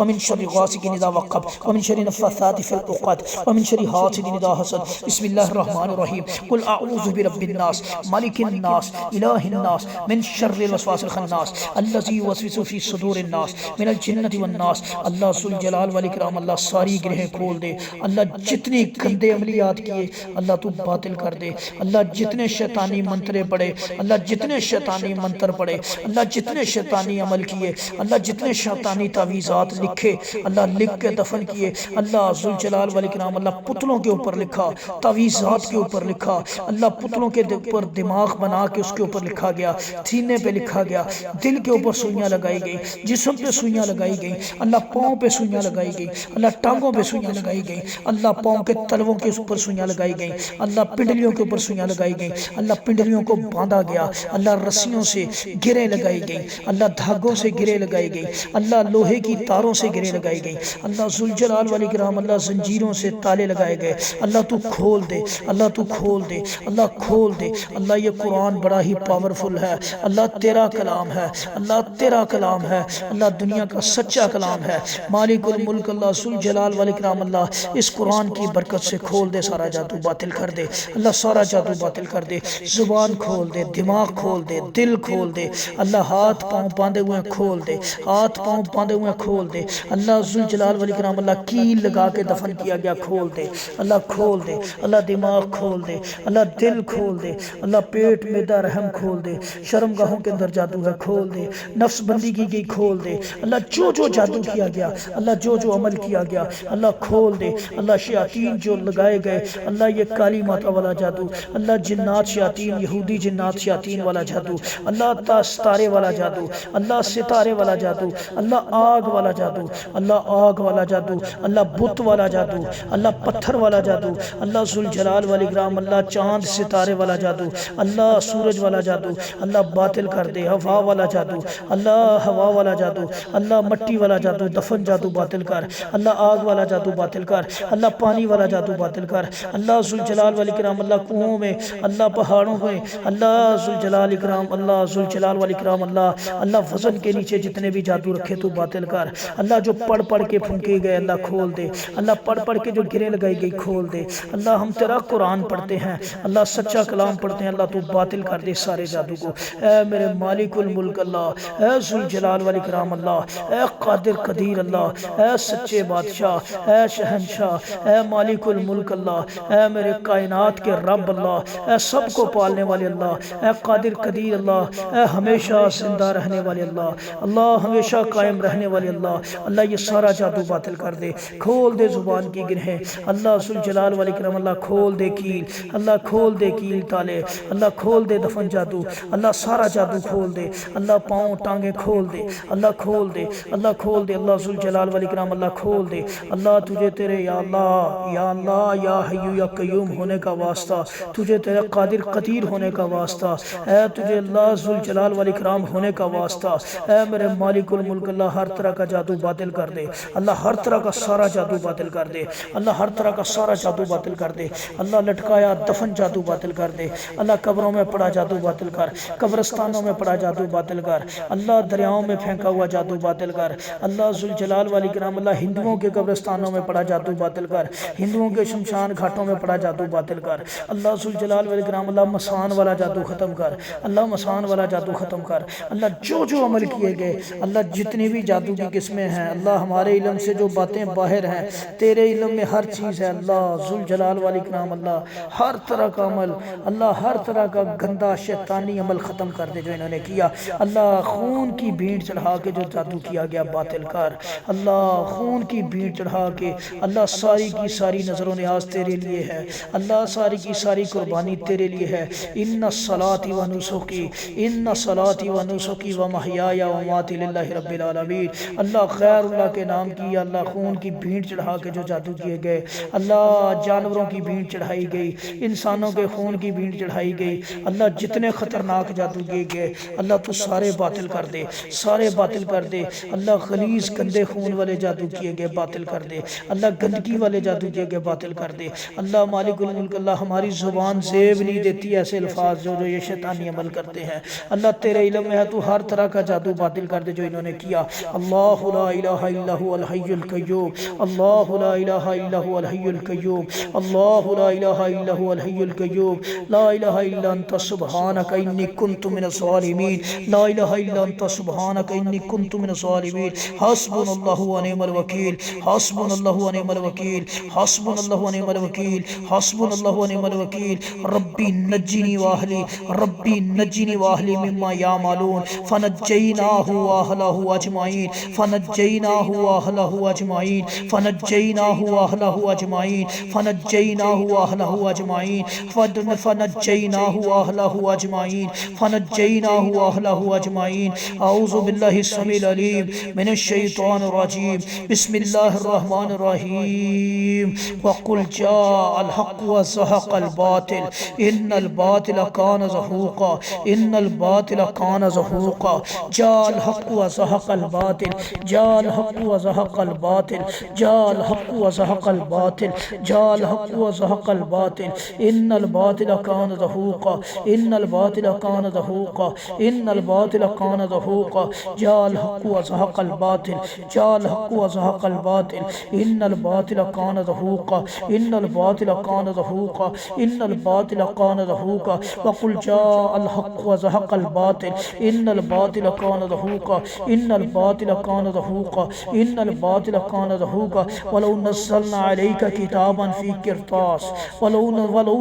व मिन शर्रि गासिकिन इज़ा वक़ब व मिन शर्रि नफ़्फ़ासाति फिल उक़द व मिन शर्रि हासिदिन इज़ा हसद बिस्मिल्लाहिर रहमानिर रहीम कुल अऊज़ु बिरब्बिन नास मलिकिन नास इलाहिन नास मिन शर्रिल वसवासिल खन्नास अल्लज़ी युवस्विसु फ़ी सुदूरिन नास मिनल जिन्नति वन नास अल्लाह ज़ुल जलाल वल इकराम अल्लाह सारी ग्रहें खोल दे अल्लाह जितनी गंदे अमलियात किए अल्लाह तू बातिल कर दे अल्लाह जितने शैतानी मंत्रे पड़े अल्लाह जितने शैतानी मंत्र पड़े अल्लाह जितने शैतानी अमल किए अल्लाह जितने शैतानी तावीज़ात लिखे अल्लाह लिख के दफन किए अल्लाह ज़ुल जलाल वल इकराम अल्लाह पुतलों के ऊपर लिखा तावीज़ात के ऊपर लिखा अल्लाह पुतलों के ऊपर दिमाग बना के उसके ऊपर लिखा गया सीने पे लिखा गया दिल के ऊपर सुइयां लगाई गई जिस्म पे सुइयां लगाई गई अल्लाह पाँव पे सुइयां लगाई गई अल्लाह टांगों पे सुइयां लगाई गई अल्लाह पाँव के तलवों के ऊपर सुइयां लगाई गई अल्लाह पिंडलियों के ऊपर सुइयां लगाई गई अल्लाह पिंडलियों को बांधा गया अल्लाह रस्सियों से गिरे लगाई गई अल्लाह धागों से गिरे लगाई गई अल्लाह लोहे की तारों से गिरे लगाई गई अल्लाह ज़ुल जलाल वल इकराम अल्लाह जंजीरों से ताले लगाए गए अल्लाह तू खोल दे अल्लाह तू खोल दे अल्लाह खोल दे अल्लाह ये कुरान बड़ा ही पावरफुल है अल्लाह तेरा कलाम है अल्लाह तेरा कलाम है अल्लाह दुनिया का सच्चा कलाम है मालिकुल मुल्क अल्लाह ज़ुल जलाल वल इकराम अल्लाह इस कुरान की बरकत से खोल दे सारा जादू बातिल कर दे अल्लाह सारा जादू बातिल कर दे जुबान खोल दे दिमाग खोल दे दिल खोल दे अल्लाह हाथ पाँव बांधे हुए खोल दे हाथ पाँव बांधे हुए खोल दे अल्लाह ज़ुल जलाल वल इकराम अल्लाह कील लगा के दफन किया गया खोल दे अल्लाह खोल दे अल्लाह दिमाग खोल दे अल्लाह दिल खोल दे अल्लाह पेट मैदा रहम खोल दे शर्मगाहों के अंदर जादू है खोल दे नफ्स बंदी की गई खोल दे अल्लाह जो जादू किया गया अल्लाह जो अमल किया गया अल्लाह खोल दे अल्लाह शयातीन जो लगाए गए अल्लाह ये काली माता वाला जादू अल्लाह जिन्नात शयातीन यहूदी जिन्नात शयातीन वाला जादू अल्लाह सितारे वाला जादू अल्लाह सितारे वाला जादू अल्लाह आग वाला जादू अल्लाह आग वाला जादू अल्लाह बुत वाला जादू अल्लाह पत्थर वाला जादू अल्लाह ज़ुल जलाल वल इकराम अल्लाह चाँद सितारे वाला जादू अल्लाह सूरज वाला जादू अल्लाह बातिल कर दे हवा वाला जादू अल्लाह हवा वाला जादू अल्लाह मट्टी वाला जादू दफन जादू बातिल कर अल्लाह आग वाला जादू बातिल कर अल्लाह पानी वाला जादू बातिल कर अल्लाह ज़ुल जलाल वल इकराम अल्लाह कुओं में अल्लाह पहाड़ों में अल्लाह ज़ुल जलाल इकराम अल्लाह ज़ुल जलाल वल इकराम अल्लाह वज़न के नीचे जितने भी जादू रखे तू बातिल कर अल्लाह जो पढ़ पढ़ के फूंके गए अल्लाह खोल दे अल्लाह पढ़ पढ़ के जो गिरे लगाई गई खोल दे अल्लाह हम तेरा कुरान पढ़ते हैं अल्लाह सच्चा कलाम पढ़ते हैं अल्लाह तू बातिल कर दे सारे जादू को ऐ मेरे मालिकुल मुल्क अल्लाह ऐ ज़ुल जलाल वल इकराम अल्लाह ऐ कादिर कदीर अल्लाह ऐ सच्चे बादशाह ऐ शहनशाह ऐ मालिकुल मुल्क अल्लाह ऐ मेरे कायनात के रब अल्लाह ऐ सबको पालने वाले अल्लाह ऐ कादिर कदीर अल्लाह ऐ हमेशा जिंदा रहने वाले अल्लाह अल्लाह हमेशा कायम रहने वाले अल्लाह अल्लाह ये सारा जादू बातिल कर दे खोल दे जुबान की गिरहें अल्लाह ज़ुल जलाल वल इकराम अल्लाह खोल दे कील अल्लाह खोल दे कील ताले अल्लाह खोल दे दफन जादू अल्लाह सारा जादू खोल दे अल्लाह पाँव टांगे खोल दे अल्लाह खोल दे अल्लाह खोल दे अल्लाह ज़ुल जलाल वल इकराम अल्लाह खोल दे अल्लाह तुझे तेरे या अल्लाह या हय्यू या कय्यूम होने का वास्ता तुझे तेरे कादिर कदीर होने का वास्ता ऐ तुझे अल्लाह ज़ुल जलाल वल इकराम होने का वास्ता ऐ मेरे मालिकुल मुल्क अल्लाह हर तरह का जादू बातिल कर दे अल्लाह हर तरह का सारा जादू बातिल कर दे अल्लाह, हर तरह का सारा जादू बातिल कर दे अल्लाह, लटकाया दफन जादू बातिल कर दे अल्लाह, कब्रों में पड़ा जादू बातिल कर, कब्रस्तानों में पड़ा जादू बातिल कर अल्लाह, दरियाओं में फेंका हुआ जादू बातिल कर अल्लाह, जुल जलाल वाली कराम अल्लाह, हिंदुओं के कब्रस्तानों में पड़ा जादू बातिल कर, हिंदुओं के शमशान घाटों में पड़ा जादू बातिल कर अल्लाह, जुल जलाल वाली कराम अल्लाह, मसान वाला जादू ख़त्म कर अल्लाह, मसान वाला जादू ख़त्म कर अल्लाह, जो जो अमल किए गए अल्लाह, जितनी भी जादू की किस्में हैं अल्लाह, हमारे इल्म से जो बातें बाहर हैं तेरे इल्म में हर चीज़ है अल्लाह, जुल जलाल वाली कराम अल्लाह, हर तरह का अमल अल्लाह, हर तरह का गंदा शैतानी अमल ख़त्म कर दे जो इन्होंने किया अल्लाह, खून की भीड़ चढ़ा के जो जादू किया गया बातिल कर अल्लाह, खून की भीड़ चढ़ा के अल्लाह, सारी की सारी नज़रों न्याज तेरे लिए है अल्लाह, सारी की सारी कुर्बानी तेरे लिए है। इन्ना सलाती व नुसुकी, इन्ना सलाती व नुसुकी व महयाया व माती लिल्लाहि रब्बिल आलमीन अल्लाह, गैरुल्लाह के नाम की अल्लाह, खून की भीड़ चढ़ा के जो जादू किए गए अल्लाह, जानवरों की भीड़ चढ़ाई गई, इंसानों के खून की भीड़ चढ़ाई गई अल्लाह, जितने ख़तरनाक जादू किए गए अल्लाह, तू सारे बातिल कर दे, सारे बातिल कर दे अल्लाह, खलीस गंदे खून वाले जादू किए गए बातिल कर दे अल्लाह, गंदगी वाले जादू किए गए बातिल कर दे अल्लाह, मालिकुल मुल्क अल्लाह, हमारी ज़ुबान ज़ेब नहीं देती ऐसे अल्फाज जो जो ये शैतानी अमल करते हैं अल्लाह, तेरे इल्म में है, तू हर तरह का जादू बातिल कर दे जो इन्होंने किया। अल्लाहु ला इलाहा इल्ला हुवल हय्युल कय्यूम, अल्लाहु ला इलाहा इल्ला हुवल हय्युल कय्यूम, अल्लाहु ला इलाहा इल्ला हुवल हय्युल कय्यूम, ला इलाहा इल्ला अंता सुब्हानका इन्नी कुन्तु मिनज़ ज़ालिमीन, ला इलाहा इल्ला अंता सुब्हानका इन्नी कुन्तु मिनज़ ज़ालिमीन, हस्बुनल्लाहु व निअमल वकील, हस्बुनल्लाहु व निअमल वकील, हस्बुनल्लाहु व निअमल वकील, हस्बुनल्लाहु व निअमल वकील, रब्बी नज्जिनी व अहली, रब्बी नज्जिनी व अहली मिम्मा यामलून, फनज्जयनाहु व अहलहु अजमाइन, फनज्जयनाहु व अहलहु अजमाइन, फनज्जयनाहु व अहलहु अजमाइन, फनज्जयनाहु व अहलहु अजमाइन, फनज्जयनाहु व अहलहु अजमाइन, फनज्जयनाहु व अहलहु अजमाइन। औज़ु बिल्लाहि समील अलीम मिनश शैतानिर रजीम, बिस्मिल्लाहिर रहमानिर रहीम, वक़ुल जाअल हक़्क़ु व ज़हक़ल बातिल, इन्नल बातिल कान ज़हूक़ा, इन्नल बातिल कान ज़हूक़ा, जाअल हक़्क़ु व ज़हक़ल बातिल, जाअल हक़्क़ु व ज़हक़ल बातिल, जाअल हक़्क़ु व ज़हक़ल बातिल, जाअल हक़्क़ु व ज़हक़ल बातिल, इन्नल बातिल कान ज़हूक़ा, इन्नल बातिल कान ज़हूक़ा, इन्नल बातिल कान ज़हूक़ा, जाअल हक़्क़ु व ज़हक़ल बातिल, जाअल हक़्क़ु व ज़हक़ल बातिल, इन्नल बातिल कान ज़हूक़ा, इन्नल बातिल कान ज़हूक़ा, इन्नल बातिल कान ज़हूक़ा, वक़ुल जाअल हक़्क़ु व ज़हक़ल बातिल, इन्नल बातिल कान ज़हूक़ा, इन्नल बातिल कान ज़हूक़ा, इन्नल बातिल कान ज़हूक़ा, वलौ नज़्ज़लना अलैका किताबन फ़ी क़िरतास, वलौ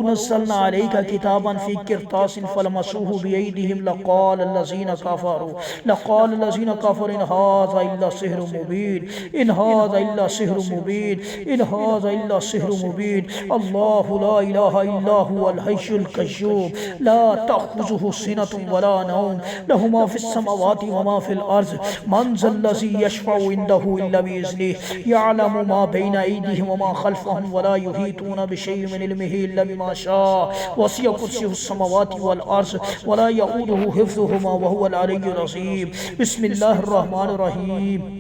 नज़्ज़लना अलैका किताबन फ़ी क़िरतासिन फ़लमसूहु बिअयदिहिम लक़ाल लज़ीना कफ़रू, लक़ाल लज़ीना कफ़रू इन हाज़ा इल्ला सिह्रुम मुबीन, इन हाज़ा इल्ला सिह्रुम मुबीन, इन हाज़ा इल्ला सिह्रुम मुबीन। अल्लाहु ला इलाहा इल्ला हुवल हय्युल कय्यूम, ला तअख़ुज़ुहु सिनतुन वला नौम, लहु मा फ़िस समावाति व मा फ़िल अर्ज़, मन ज़ल्लज़ी यशफ़अु इंदहु इल्ला बिइज़निहि, यअलमु मा बैना अयदीहिम व मा ख़ल्फ़हुम वला युहीतूना बिशैइन मिन इल्मिहि इल्ला बिमा शाअ, वसिअ कुर्सियुहुस समावाति वल अर्ज़ वला यऊदुहु हिफ़्ज़ुहुमा व हुवल अलिय्युल अज़ीम। बिस्मिल्लाहिर रहमानिर रहीम।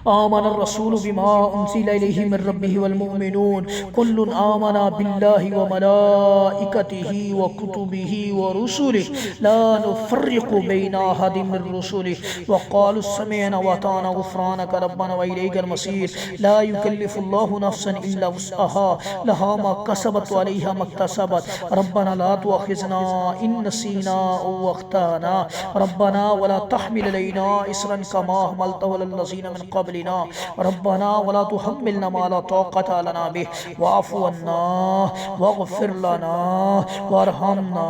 आमन रसूल बिमा उन्ज़िला इलैहि मिन रब्बिहि वल मुमिनून कुल्लुन आमना बिल्लाहि व मलाइकतिहि व कुतुबिहि व रुसुलिहि ला नुफ़र्रिक़ु बैना अहदिम मिन रुसुलिहि व क़ालू समिअना व अताअना गुफ़्रानक रब्बना व इलैकल मसीर। ला युकल्लिफ़ुल्लाहु नफ़्सन इल्ला वुस्अहा लहा मा कसबत व अलैहा मक्तसबत रब्बना ला तुअख़िज़ना इन नसीना औ अख़्ताना रब्बना व ला तहमिल अलैना इसरन कमा हमलतहु अलल लज़ीना मिन क़ब्लिना रब्बना वला तुहम्मिलना मा ला ताक़त लना बिहि वाफ़ु अन्ना वग़फ़िर लना वरहमना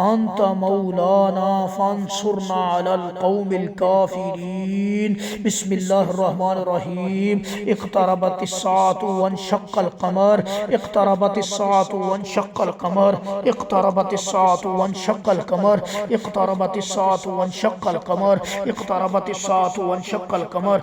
अंता मौलाना फ़ांसुरना अलल क़ौमिल काफ़िरीन। बिस्मिल्लाहिर रहमानिर रहीम। इक़्तरबतिस साअतु वन्शक़्क़ल क़मर, इक़्तरबतिस साअतु वन्शक़्क़ल क़मर, इक़्तरबतिस साअतु वन्शक़्क़ल क़मर, इक़्तरबतिस साअतु वन्शक़्क़ल क़मर, इक़्तरबतिस साअतु वन्शक़्क़ल क़मर,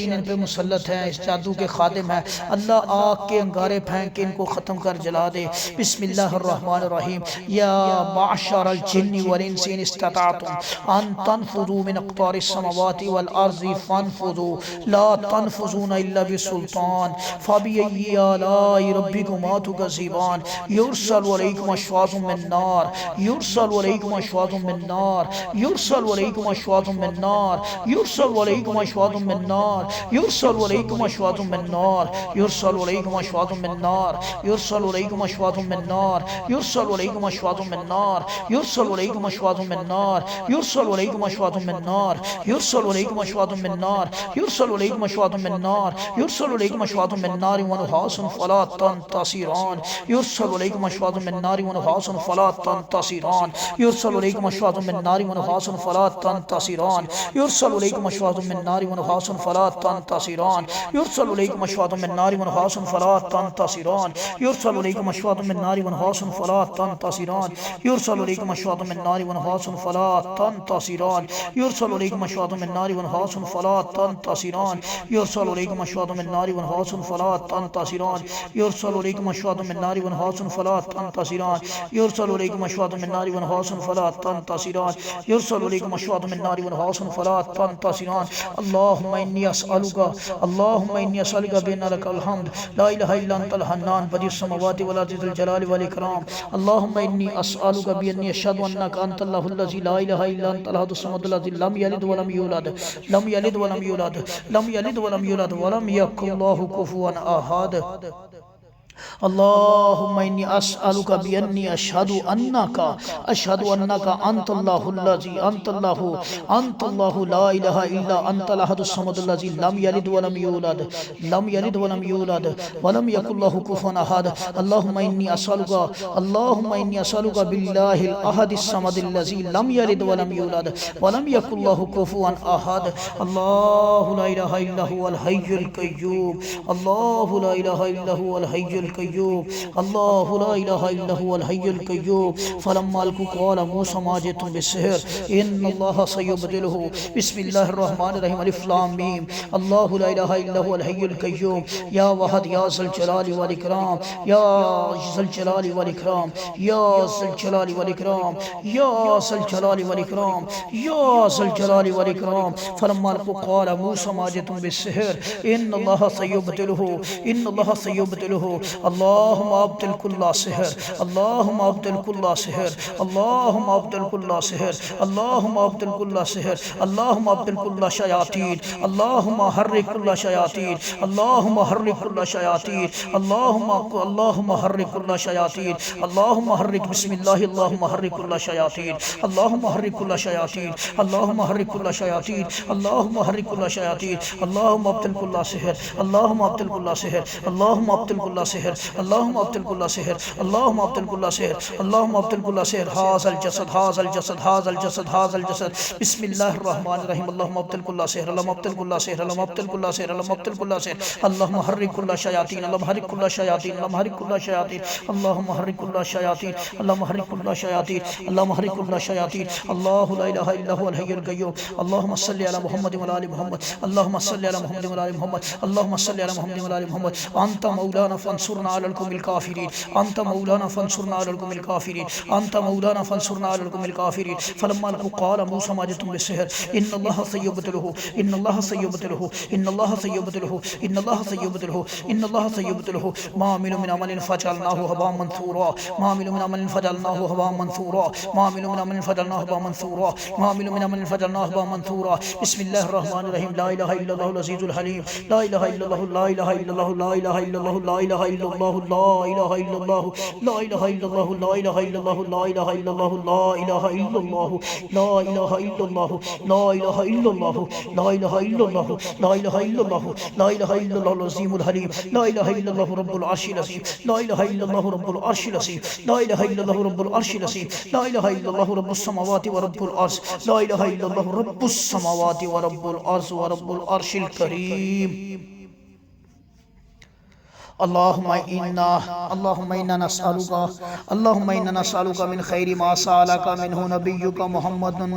शयातीन इन पे मुसल्लत हैं, इस जादू के खादिम हैं, अल्लाह आग के अंगारे फेंक के इनको ख़त्म कर जला दे। बिस्मिल्लाहिर्रहमानिर्रहीम। या माशरल जिन्नि वल इंसी इन इस्तताअतुम अन तनफुज़ू मिन अक़तारिस समावाति वल अर्ज़ि फनफुज़ू ला तनफुज़ूना इल्ला बिसुल्तान फबिअय्यि आलाइ रब्बिकुमा तुकज़्ज़िबान युरसलु अलैकुम अशवाज़ुम मिन नार युरसलु अलैकुम अशवाज़ुम मिन नार युरसलु अलैकुम अशवाज़ुम मिन नार युरसलु अलैकुम अशवाज़ुम मिन नार युरसलु अलैकुम अशवाज़ुम मिन नार युरसलु अलैकुम अशवाज़ुम मिन नार युरसलु अलैकुम अशवाज़ुम मिन नार युरसलु अलैकुम अशवाज़ुम मिन नार युरसलु अलैकुम अशवाज़ुम मिन नार युरसलु अलैकुम अशवाज़ुम मिन नार युरसलु अलैकुम अशवाज़ुम मिन नार युरसलु अलैकुम अशवाज़ुम मिन नार युरसलु अलैकुम अशवाज़ुम मिन नार व नुहासुन फला तंतसिरान युरसलु अलैकुम अशवाज़ुम मिन नार व नुहासुन फला तंतसिरान युरसलु अलैकुम अशवाज़ुम मिन नार व नुहासुन फला तंतसिरान युरसलु अलैकुम अशवाज़ुम मिन नार व नुहासुन फला तंतसिरान युरसलु अलैकुम अशवाज़ुम मिन नार व नुहासुन फला तंतसिरान युरसलु अलैकुम अशवाज़ुम मिन नार व नुहासुन फला तंतसिरान युरसलु अलैकुम अशवाज़ुम मिन नार व नुहासुन फला तंतसिरान युरसलु अलैकुम अशवाज़ुम मिन नार व नुहासुन फला तंतसिरान युरसलु अलैकुम अशवाज़ुम मिन नार व नुहासुन फला तंतसिरान युरसलु अलैकुम अशवाज़ुम मिन नार व नुहासुन फला तंतसिरान युरसलु अलैकुम अशवाज़ुम मिन नार व नुहासुन फला तंतसिरान युरसलु अलैकुम अशवाज़ुम मिन नार व नुहासुन फला तंतसिरान अल्लाहुम्मा इन्नी अस्अलुका बिअन्ना लकल हम्द ला इलाहा इल्ला अंतल हन्नान बदिउस समावाति वल अर्ज़ि ज़ुल जलालि वल इकराम अल्लाहुम्मा इन्नी अस्अलुका बिअन्नी अशहदु अन्नका अंतल्लाहुल लज़ी ला इलाहा इल्ला अंतल अहदुस समदुल लज़ी लम यलिद व लम यूलद लम यलिद व लम यूलद लम यलिद व लम यूलद व लम यकुल लहु कुफुवन अहद अल्लाहुम्मा इन्नी अस्अलुका बिअन्नी अशहदु अन्नका अंतल्लाहुल लज़ी अंतल्लाहु ला इलाहा इल्ला अंतल अहदुस समदुल लज़ी लम यलिद व लम यूलद व लम यकुल लहु कुफुवन अहद अल्लाहुम्मा इन्नी अस्अलुका बिल्लाहिल अहदिस समदिल लज़ी लम यलिद व लम यूलद व लम यकुल लहु कुफुवन अहद अल्लाहु ला इलाहा इल्ला हुवल हय्युल क़य्यूम अल्लाहु ला इलाहा इल्ला हुवल हय्युल क़य्यूम अल्लाहु ला इलाहा इल्ला हुवल हय्युल क़य्यूम फलम्मा अलक़ू क़ाल मूसा मा जि'तुम बिस्सिहर इन्नल्लाहा सयुब्तिलुहु बिस्मिल्लाहिर रहमानिर रहीम अलिफ लाम मीम अल्लाहु ला इलाहा इल्ला हुवल हय्युल क़य्यूम या वहद या ज़ुल जलालि वल इकराम या ज़ुल जलालि वल इकराम या ज़ुल जलालि वल इकराम या ज़ुल जलालि वल इकराम या ज़ुल जलालि वल इकराम फलम्मा अलक़ू क़ाल मूसा मा जि'तुम बिस्सिहर इन्नल्लाहा सयुब्तिलुहु अल्लाहुम्मा अब्दिल कुल्ला सिहर अल्लाहुम्मा अब्दिल कुल्ला सिहर अल्लाहुम्मा अब्दिल कुल्ला सिहर अल्लाहुम्मा अब्दिल कुल्ला सिहर अल्लाहुम्मा अब्दिल कुल्ला शयातीन अल्लाहुम्मा हर्रिक कुल्ला शयातीन अल्लाहुम्मा हर्रिक कुल्ला शयातीन अल्लाहुम्मा हर्रिक कुल्ला शयातीन अल्लाहुम्मा हर्रिक बिस्मिल्लाह अल्लाहुम्मा हर्रिक कुल्ला शयातीन अल्लाहुम्मा हर्रिक कुल्ला शयातीन अल्लाहुम्मा हर्रिक कुल्ला शयातीन अल्लाहुम्मा हर्रिक कुल्ला शयातीन अल्लाहुम्मा अब्दिल कुल्ला सिहर अल्लाहुम्मा अब्दिल कुल्ला सिहर अल्लाहुम्मा अब्दिल कुल्ला सिहर अल्लाहुम्मा अब्दिल कुल्ला सिहर अल्लाहुम्मा अब्दिल कुल्ला सिहर अल्लाहुम्मा अब्दिल कुल्ला सिहर हाज़ल जसद हाज़ल जसद हाज़ल जसद हाज़ल जसद बिस्मिल्लाहिर रहमानिर रहीम अल्लाहुम्मा अब्दिल कुल्ला सिहर अल्लाहुम्मा अब्दिल कुल्ला सिहर अल्लाहुम्मा अब्दिल कुल्ला सिहर अल्लाहुम्मा अब्दिल कुल्ला सिहर अल्लाहुम्मा हर्रिक कुल्ला शयातीन अल्लाहुम्मा हर्रिक कुल्ला शयातीन अल्लाहुम्मा हर्रिक कुल्ला शयातीन अल्लाहुम्मा हर्रिक कुल्ला शयातीन अल्लाहुम्मा हर्रिक कुल्ला शयातीन अल्लाहुम्मा हर्रिक कुल्ला शयातीन अल्लाहु ला इलाहा इल्ला हुवल हय्युल क़य्यूम अल्लाहुम्मा सल्लि अला मुहम्मद व अला आलि मुहम्मद अल्लाहुम्मा सल्लि अला मुहम्मद व अला आलि मुहम्मद अल्लाहुम्मा सल्लि अला मुहम्मद व अला आलि मुहम्मद अंत मौलाना फंसुरना अलल कौमिल काफिरीन अंत मौलाना फंसुरना अलल कौमिल काफिरीन अंत मौलाना फंसुरना अलल कौमिल काफिरीन फलम्मा अलक़ू क़ाल मूसा मा जि'तुम बिस्सिहर इन्नल्लाहा सयुब्तिलुहु इन्नल्लाहा सयुब्तिलुहु इन्नल्लाहा सयुब्तिलुहु इन्नल्लाहा सयुब्तिलुहु इन्नल्लाहा सयुब्तिलुहु मा अमिलु मिन अमलिन फजअलनाहु हबाअन मंसूरा मा अमिलु मिन अमलिन फजअलनाहु हबाअन मंसूरा मा अमिलु मिन अमलिन फजअलनाहु हबाअन मंसूरा मा अमिलु मिन अमलिन फजअलनाहु हबाअन मंसूरा बिस्मिल्लाहिर रहमानिर रहीम ला इलाहा इल्लल्लाहुल अज़ीज़ुल हलीम ला इलाहा इल्लल्लाहु ला इलाहा इल्लल्लाहु ला इलाहा इल्लल्लाहु ला इलाहा इल्लल्लाहु ला इलाहा इल्लल्लाहु ला इलाहा इल्लल्लाहु ला इलाहा इल्लल्लाहु ला इलाहा इल्लल्लाहु ला इलाहा इल्लल्लाहु ला इलाहा इल्लल्लाहु ला इलाहा इल्लल्लाहु ला इलाहा इल्लल्लाहु ला इलाहा इल्लल्लाहु ला इलाहा इल्लल्लाहुल अज़ीमुल हलीम ला इलाहा इल्लल्लाहु रब्बुल अर्शिल अज़ीम ला इलाहा इल्लल्लाहु रब्बुल अर्शिल अज़ीम ला इलाहा इल्लल्लाहु रब्बुल अर्शिल अज़ीम ला इलाहा इल्लल्लाहु रब्बुस समावाति व रब्बुल अर्श ला इलाहा इल्लल्लाहु रब्बुस समावाति व रब्बुल अर्श व रब्बुल अर्शिल करीम अल्लाहुम्मा इन्ना नस्अलुका मिन खैरि मा सअलका मिन्हु नबियुका मुहम्मदुन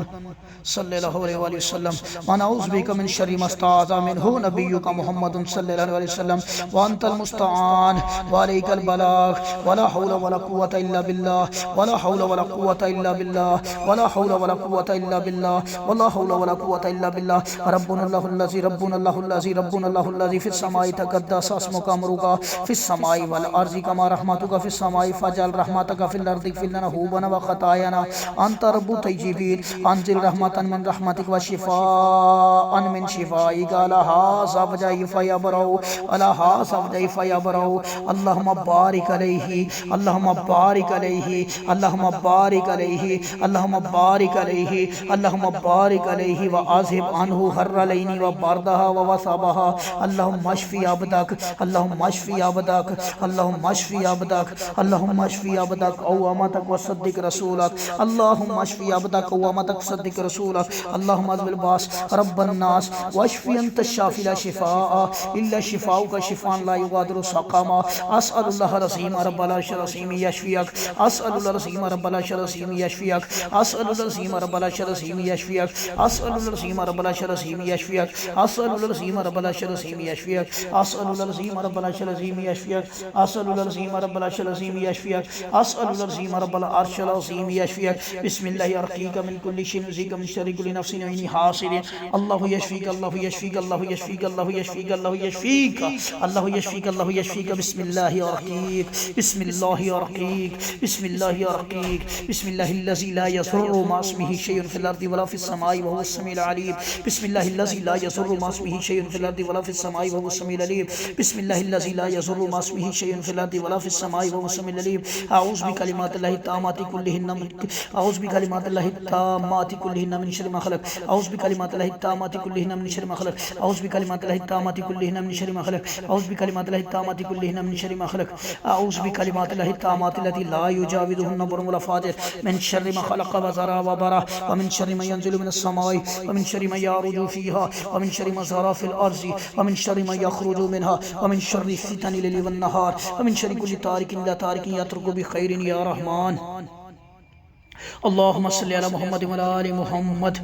सल्लल्लाहु अलैहि वसल्लम व नऊज़ु बिका मिन शर्रि मा इस्ताअज़ा मिन्हु नबियुका मुहम्मदुन सल्लल्लाहु अलैहि वसल्लम व अंतल मुस्तआन व अलैकल बलाग वला हौला वला कुव्वता इल्ला बिल्लाह वला हौला वला कुव्वता इल्ला बिल्लाह वला हौला वला कुव्वता इल्ला बिल्लाह वला हौला वला कुव्वता इल्ला बिल्लाह रब्बुनल्लाहुल्लज़ी फिस समाई तक़द्दस अस्मुका अमरुका फिस समाई वल अर्ज़ि कमा रहमतुका फिस समाई फजल रहमतका फिल अर्ज़ि फिलना हुबना व खतायाना अंत रब्बु तय्यिबीन अंजिल रहमतन मिन रहमतिक व शिफाअन मिन शिफाइक अला हाज़ा वजई फयबरऊ अला हाज़ा वजई फयबरऊ अल्लाहुम्मा बारिक अलैहि अल्लाहुम्मा बारिक अलैहि अल्लाहुम्मा बारिक अलैहि अल्लाहुम्मा बारिक अलैहि अल्लाहुम्मा बारिक अलैहि व आज़िब अन्हु हर्रलैनि व बरदहा व वसबहा अल्लाहुम्मा अश्फि अबदक अल्लाहुम्मा अश्फि अबदक अल्लाहुम्मा अश्फि अबदक अल्लाहुम्मा अश्फि अबदक औ अमतक व सद्दिक रसूलक अल्लाहुम्मा अश्फि अबदक व अमतक सद्दिक रसूलक अल्लाहुम्मा अज़बिल बास रब्बन नास व अश्फि अंत शाफी ला शिफाअ इल्ला शिफाउका शिफान ला युगादिरु सक़मा अस्अलुल्लाह रज़ीम रब्बल अर्शिल अज़ीम यशफियक अस्अलुल्लाह रज़ीम रब्बल अर्शिल अज़ीम यशफियक अस्अलुल्लाह रज़ीम रब्बल अर्शिल अज़ीम यशफियक अस्अलुल्लाह रज़ीम रब्बल अर्शिल अज़ीम यशफियक अस्अलुल्लाह रज़ीम रब्बल अर्शिल अज़ीम यशफियक अस्अलुल्लाह रज़ीम रब्बल अर्शिल अज़ीम यशफियक अस्अलुल्लाह रज़ीम रब्बल अर्शिल अज़ीम यशफियक अस्अलुल्लाह रज़ीम रब्बल अर्शिल अज़ीम यशफियक बिस्मिल्लाहि अर्क़ीका मिन कुल्लि शैइन उज़ीका मिन शर्रि कुल्लि नफ्सिन व इन्नी हासिदिन अल्लाहु यशफीक अल्लाहु यशफीक अल्लाहु यशफीक अल्लाहु यशफीक अल्लाहु यशफीक अल्लाहु यशफीक अल्लाहु यशफीक बिस्मिल्लाहि अर्क़ीक बिस्मिल्लाहि अर्क़ीक बिस्मिल्लाहि अर्क़ीक बिस्मिल्लाहिल्लज़ी ला यज़ुर्रु मा इस्मिही शैउन फ़िल अर्दि वला फ़िस समाई व हुवस समीउल अलीम बिस्मिल्लाहिल्लज़ी ला यज़ुर्रु मा इस्मिही शैउन फ़िल अर्दि वला फ़िस समाई व हुवस समीउल अलीम बिस्मिल्लाहिल्लज़ी ला यज़ुर्रु मा इस्मिही शैउन फ़िल अर्दि वला फ़िस समाई व हुवस समीउल अलीम अऊज़ु बिकलिमातिल्लाहि ताम्माति कुल्लिहिन्ना मिन अऊज़ु बिकलिमातिल्लाहि ताम्माति कुल्लिहिन्ना मिन शर्रि मा खलक़ अऊज़ु बिकलिमातिल्लाहि ताम्माति कुल्लिहिन्ना मिन शर्रि मा खलक़ अऊज़ु बिकलिमातिल्लाहि ताम्माति कुल्लिहिन्ना मिन शर्रि मा खलक़ अऊज़ु बिकलिमातिल्लाहि ताम्माति कुल्लिहिन्ना मिन शर्रि मा खलक़ अऊज़ु बिकलिमातिल्लाहि ताम्माति लती ला युजाविज़ुहुन्ना बर्रुन वला फाजिर मिन शर्रि मा खलक़ व ज़रा व बरा व मिन शर्रि मा यंज़िलु मिनस समाई व मिन शर्रि मा यारुजु फ़ीहा व मिन शर्रि मा ज़रा फ़िल अर्ज़ि व मिन शर्रि मा यख़रुजु मिनहा व मिन शर्रि फ़ितनिल लैलि वन नहार व मिन शर्रि कुल्लि तारिकिन ला तारिकिन यत्रुकु बिखैरिन या रहमान अल्लाहुम्मा सल्लि अला मुहम्मद व अला आलि मुहम्मद।